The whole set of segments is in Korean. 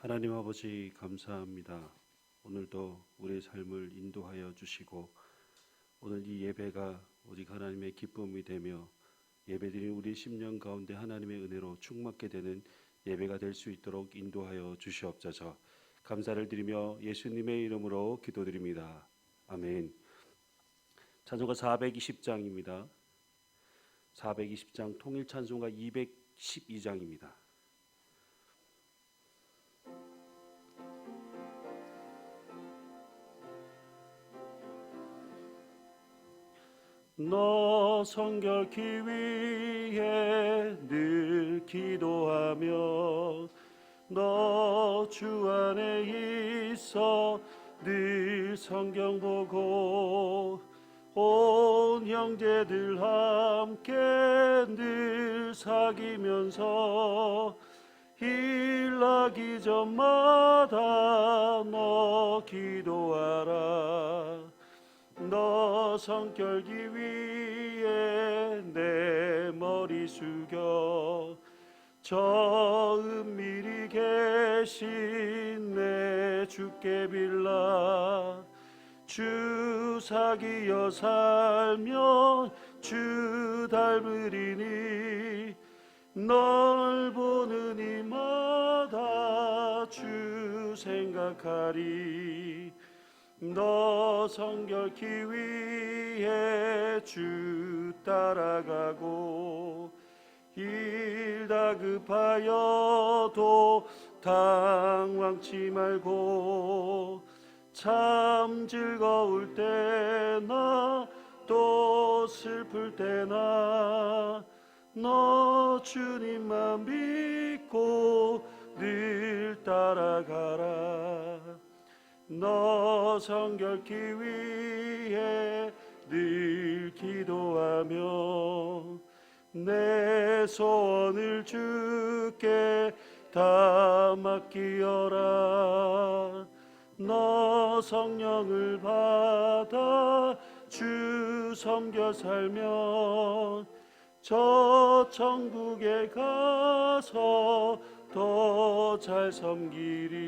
하나님 아버지 감사합니다. 오늘도 우리의 삶을 인도하여 주시고 오늘 이 예배가 오직 하나님의 기쁨이 되며 예배드린 우리 심령 가운데 하나님의 은혜로 충만케 되는 예배가 될 수 있도록 인도하여 주시옵소서. 감사를 드리며 예수님의 이름으로 기도드립니다. 아멘. 찬송가 420장입니다. 420장 통일 찬송가 212장입니다. 너 성결케 위해 늘 기도하며 너 주 안에 있어 늘 성경 보고 온 형제들 함께 늘 사귀면서 일 나기 전마다 너 기도하라. 너 성결기 위해 내 머리 숙여 저 은밀히 계신 내 주께 빌라. 주 사귀어 살면 주 닮으리니 널 보는 이마다 주 생각하리. 너 성결케 위해 주 따라가고 일 다급하여도 당황치 말고 참 즐거울 때나 또 슬플 때나 너 주님만 믿고 늘 따라가라. 너 성결케 위해 늘 기도하며 내 소원을 주께 다 맡기어라. 너 성령을 받아 주 섬겨 살면 저 천국에 가서 더 잘 섬기리.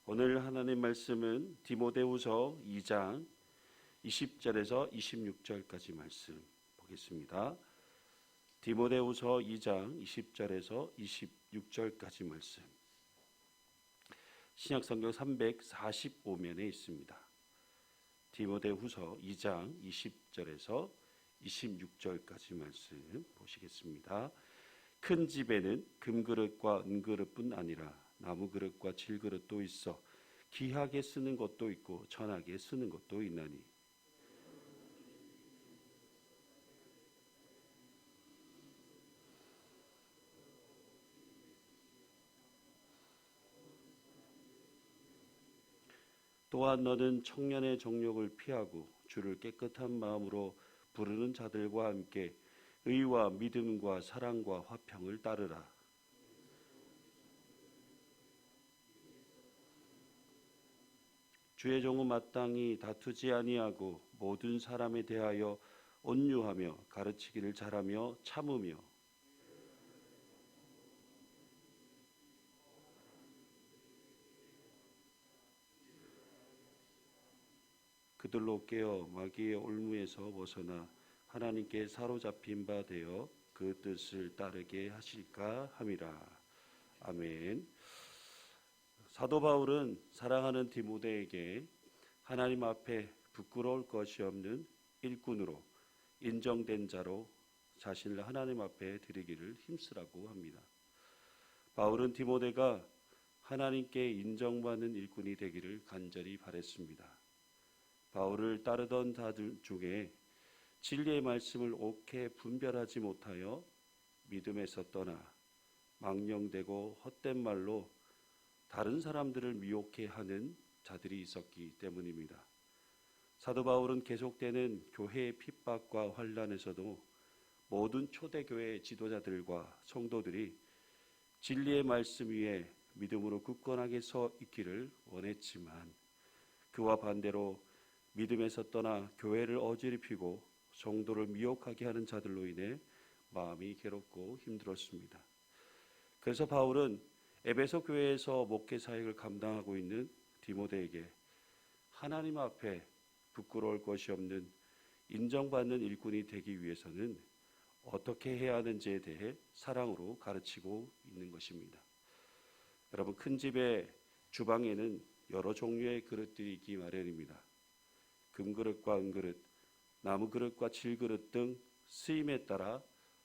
오늘 하나님 말씀은 디모데후서 2장 20절에서 26절까지 말씀 보겠습니다. 디모데후서 2장 20절에서 26절까지 말씀. 신약성경 345면에 있습니다. 디모데후서 2장 20절에서 26절까지 말씀 보시겠습니다. 큰 집에는 금그릇과 은그릇뿐 아니라 나무그릇과 질그릇도 있어 귀하게 쓰는 것도 있고 천하게 쓰는 것도 있나니 또한 너는 청년의 정욕을 피하고 주를 깨끗한 마음으로 부르는 자들과 함께 의와 믿음과 사랑과 화평을 따르라. 주의 종은 마땅히 다투지 아니하고 모든 사람에 대하여 온유하며 가르치기를 잘하며 참으며 그들로 깨어 마귀의 올무에서 벗어나 하나님께 사로잡힌 바 되어 그 뜻을 따르게 하실까 함이라. 아멘. 사도 바울은 사랑하는 디모데에게 하나님 앞에 부끄러울 것이 없는 일꾼으로 인정된 자로 자신을 하나님 앞에 드리기를 힘쓰라고 합니다. 바울은 디모데가 하나님께 인정받는 일꾼이 되기를 간절히 바랬습니다. 바울을 따르던 자들 중에 진리의 말씀을 옳게 분별하지 못하여 믿음에서 떠나 망령되고 헛된 말로 다른 사람들을 미혹해 하는 자들이 있었기 때문입니다. 사도 바울은 계속되는 교회의 핍박과 환난에서도 모든 초대교회 지도자들과 성도들이 진리의 말씀 위에 믿음으로 굳건하게 서 있기를 원했지만 그와 반대로 믿음에서 떠나 교회를 어지럽히고 성도를 미혹하게 하는 자들로 인해 마음이 괴롭고 힘들었습니다. 그래서 바울은 에베소 교회에서 목회 사역을 감당하고 있는 디모데에게 하나님 앞에 부끄러울 것이 없는 인정받는 일꾼이 되기 위해서는 어떻게 해야 하는지에 대해 사랑으로 가르치고 있는 것입니다. 여러분, 큰 집의 주방에는 여러 종류의 그릇들이 있기 마련입니다. 금그릇과 은그릇, 나무그릇과 질그릇 등 쓰임에 따라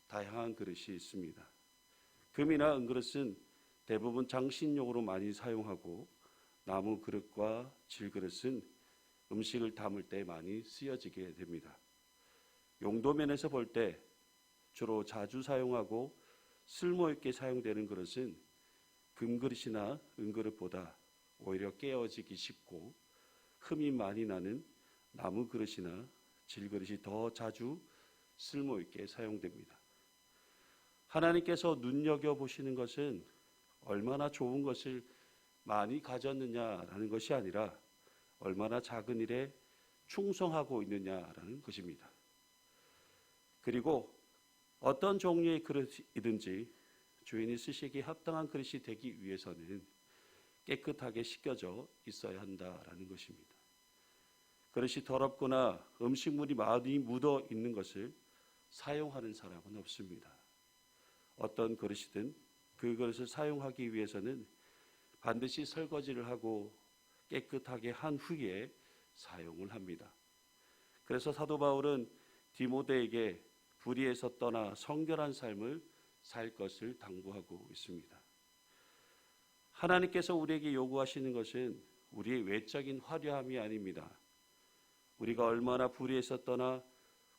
다양한 그릇이 있습니다. 금이나 은그릇은 대부분 장신용으로 많이 사용하고, 나무 그릇과 질그릇은 음식을 담을 때 많이 쓰여지게 됩니다. 용도면에서 볼 때 주로 자주 사용하고 쓸모있게 사용되는 그릇은 금그릇이나 은그릇보다 오히려 깨어지기 쉽고 흠이 많이 나는 나무 그릇이나 질그릇이 더 자주 쓸모있게 사용됩니다. 하나님께서 눈여겨보시는 것은 얼마나 좋은 것을 많이 가졌느냐라는 것이 아니라 얼마나 작은 일에 충성하고 있느냐라는 것입니다. 그리고 어떤 종류의 그릇이든지 주인이 쓰시기에 합당한 그릇이 되기 위해서는 깨끗하게 씻겨져 있어야 한다라는 것입니다. 그릇이 더럽거나 음식물이 많이 묻어 있는 것을 사용하는 사람은 없습니다. 어떤 그릇이든 그 그릇을 사용하기 위해서는 반드시 설거지를 하고 깨끗하게 한 후에 사용을 합니다. 그래서 사도 바울은 디모데에게 불의에서 떠나 성결한 삶을 살 것을 당부하고 있습니다. 하나님께서 우리에게 요구하시는 것은 우리의 외적인 화려함이 아닙니다. 우리가 얼마나 불의에서 떠나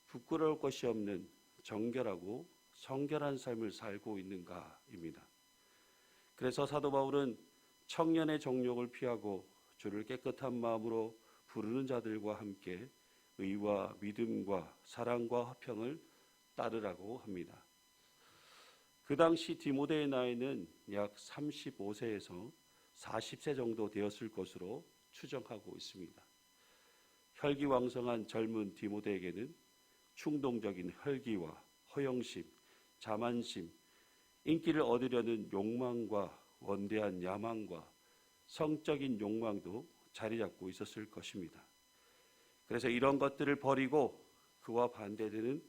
부끄러울 것이 없는 정결하고 성결한 삶을 살고 있는가입니다. 그래서 사도 바울은 청년의 정욕을 피하고 주를 깨끗한 마음으로 부르는 자들과 함께 의와 믿음과 사랑과 화평을 따르라고 합니다. 그 당시 디모데의 나이는 약 35세에서 40세 정도 되었을 것으로 추정하고 있습니다. 혈기왕성한 젊은 디모데에게는 충동적인 혈기와 허영심, 자만심, 인기를 얻으려는 욕망과 원대한 야망과 성적인 욕망도 자리 잡고 있었을 것입니다. 그래서 이런 것들을 버리고 그와 반대되는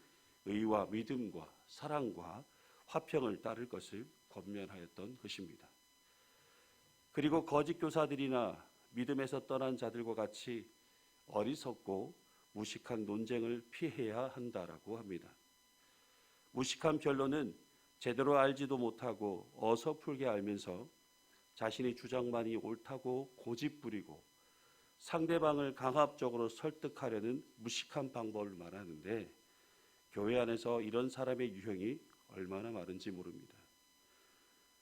의와 믿음과 사랑과 화평을 따를 것을 권면하였던 것입니다. 그리고 거짓 교사들이나 믿음에서 떠난 자들과 같이 어리석고 무식한 논쟁을 피해야 한다라고 합니다. 무식한 변론은 제대로 알지도 못하고 어설프게 알면서 자신의 주장만이 옳다고 고집부리고 상대방을 강압적으로 설득하려는 무식한 방법을 말하는데, 교회 안에서 이런 사람의 유형이 얼마나 많은지 모릅니다.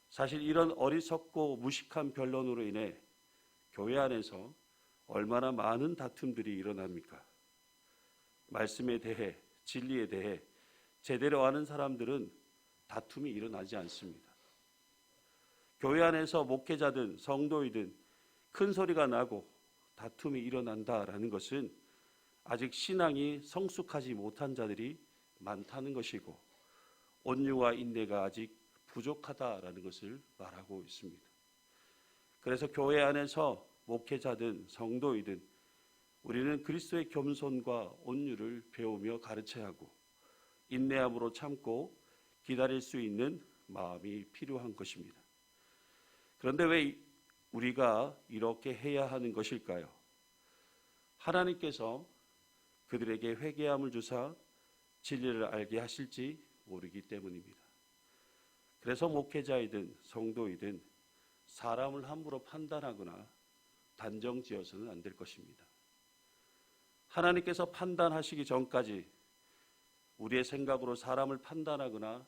사실 이런 어리석고 무식한 변론으로 인해 교회 안에서 얼마나 많은 다툼들이 일어납니까? 말씀에 대해, 진리에 대해 제대로 아는 사람들은 다툼이 일어나지 않습니다. 교회 안에서 목회자든 성도이든 큰 소리가 나고 다툼이 일어난다라는 것은 아직 신앙이 성숙하지 못한 자들이 많다는 것이고 온유와 인내가 아직 부족하다라는 것을 말하고 있습니다. 그래서 교회 안에서 목회자든 성도이든 우리는 그리스도의 겸손과 온유를 배우며 가르쳐야 하고 인내함으로 참고 기다릴 수 있는 마음이 필요한 것입니다. 그런데 왜 우리가 이렇게 해야 하는 것일까요? 하나님께서 그들에게 회개함을 주사 진리를 알게 하실지 모르기 때문입니다. 그래서 목회자이든 성도이든 사람을 함부로 판단하거나 단정지어서는 안 될 것입니다. 하나님께서 판단하시기 전까지 우리의 생각으로 사람을 판단하거나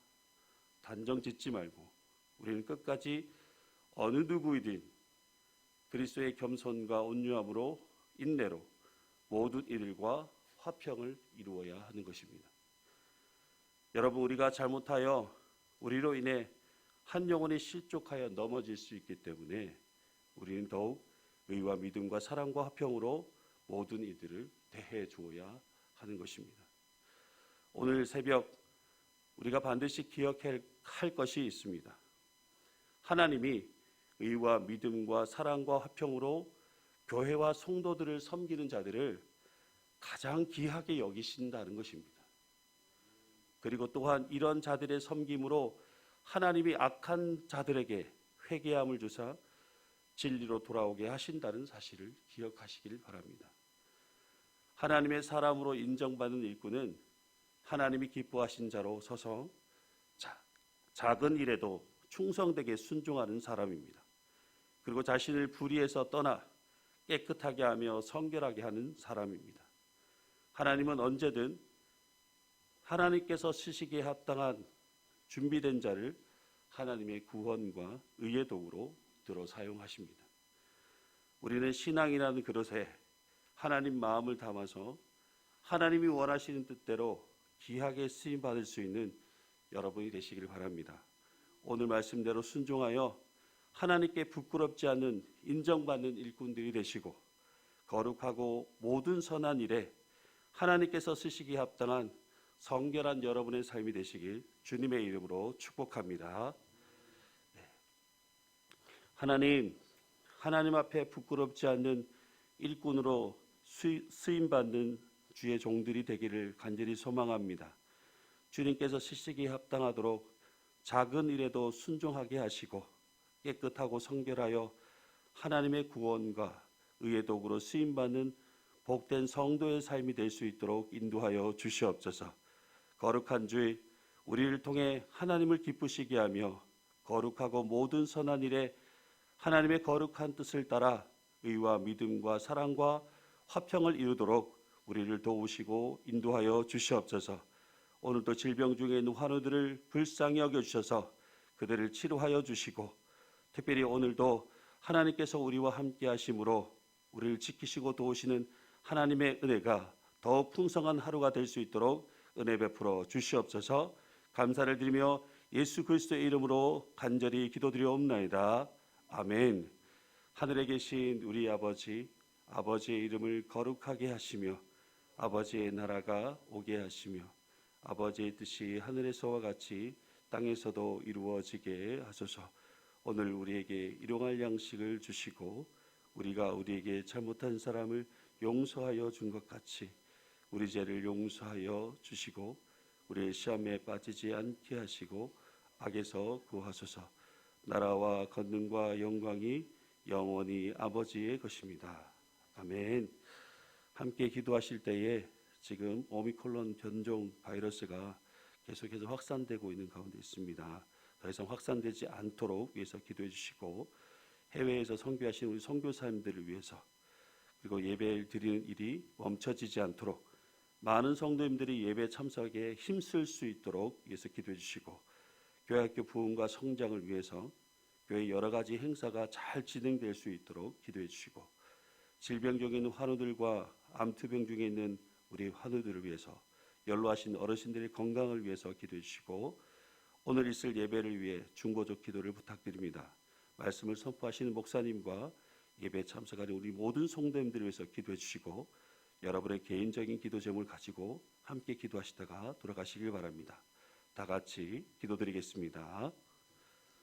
단정짓지 말고 우리는 끝까지 어느 누구이든 그리스도의 겸손과 온유함으로 인내로 모든 이들과 화평을 이루어야 하는 것입니다. 여러분, 우리가 잘못하여 우리로 인해 한 영혼이 실족하여 넘어질 수 있기 때문에 우리는 더욱 의와 믿음과 사랑과 화평으로 모든 이들을 대해 주어야 하는 것입니다. 오늘 새벽 우리가 반드시 기억할 것이 있습니다. 하나님이 의와 믿음과 사랑과 화평으로 교회와 성도들을 섬기는 자들을 가장 귀하게 여기신다는 것입니다. 그리고 또한 이런 자들의 섬김으로 하나님이 악한 자들에게 회개함을 주사 진리로 돌아오게 하신다는 사실을 기억하시길 바랍니다. 하나님의 사람으로 인정받는 일꾼은 하나님이 기뻐하신 자로 서서 작은 일에도 충성되게 순종하는 사람입니다. 그리고 자신을 불의에서 떠나 깨끗하게 하며 성결하게 하는 사람입니다. 하나님은 언제든 하나님께서 쓰시기에 합당한 준비된 자를 하나님의 구원과 의의 도구로 들어 사용하십니다. 우리는 신앙이라는 그릇에 하나님 마음을 담아서 하나님이 원하시는 뜻대로 귀하게 쓰임 받을 수 있는 여러분이 되시길 바랍니다. 오늘 말씀대로 순종하여 하나님께 부끄럽지 않는 인정받는 일꾼들이 되시고 거룩하고 모든 선한 일에 하나님께서 쓰시기에 합당한 성결한 여러분의 삶이 되시길 주님의 이름으로 축복합니다. 하나님 앞에 부끄럽지 않는 일꾼으로 쓰임받는 주의 종들이 되기를 간절히 소망합니다. 주님께서 쓰시기에 합당하도록 작은 일에도 순종하게 하시고 깨끗하고 성결하여 하나님의 구원과 의의 도구로 쓰임받는 복된 성도의 삶이 될 수 있도록 인도하여 주시옵소서. 거룩한 주의 우리를 통해 하나님을 기쁘시게 하며 거룩하고 모든 선한 일에 하나님의 거룩한 뜻을 따라 의와 믿음과 사랑과 화평을 이루도록 우리를 도우시고 인도하여 주시옵소서. 오늘도 질병 중에 있는 환우들을 불쌍히 여겨주셔서 그들을 치료하여 주시고 특별히 오늘도 하나님께서 우리와 함께 하심으로 우리를 지키시고 도우시는 하나님의 은혜가 더 풍성한 하루가 될 수 있도록 은혜 베풀어 주시옵소서. 감사를 드리며 예수 그리스도의 이름으로 간절히 기도드리옵나이다. 아멘. 하늘에 계신 우리 아버지, 아버지의 이름을 거룩하게 하시며 아버지의 나라가 오게 하시며 아버지의 뜻이 하늘에서와 같이 땅에서도 이루어지게 하소서. 오늘 우리에게 일용할 양식을 주시고 우리가 우리에게 잘못한 사람을 용서하여 준 것 같이 우리 죄를 용서하여 주시고 우리의 시험에 빠지지 않게 하시고 악에서 구하소서. 나라와 권능과 영광이 영원히 아버지의 것입니다. 아멘. 함께 기도하실 때에 지금 오미크론 변종 바이러스가 계속해서 확산되고 있는 가운데 있습니다. 더 이상 확산되지 않도록 위해서 기도해 주시고 해외에서 선교하시는 우리 선교사님들을 위해서 그리고 예배를 드리는 일이 멈춰지지 않도록 많은 성도님들이 예배 참석에 힘쓸 수 있도록 위해서 기도해 주시고 교회학교 부흥과 성장을 위해서 교회 여러 가지 행사가 잘 진행될 수 있도록 기도해 주시고 질병 중에 있는 환우들과 암투병 중에 있는 우리 환우들을 위해서 연로하신 어르신들의 건강을 위해서 기도해 주시고 오늘 있을 예배를 위해 중보적 기도를 부탁드립니다. 말씀을 선포하시는 목사님과 예배 참석하는 우리 모든 성도님들을 위해서 기도해 주시고 여러분의 개인적인 기도 제목을 가지고 함께 기도하시다가 돌아가시길 바랍니다. 다 같이 기도드리겠습니다.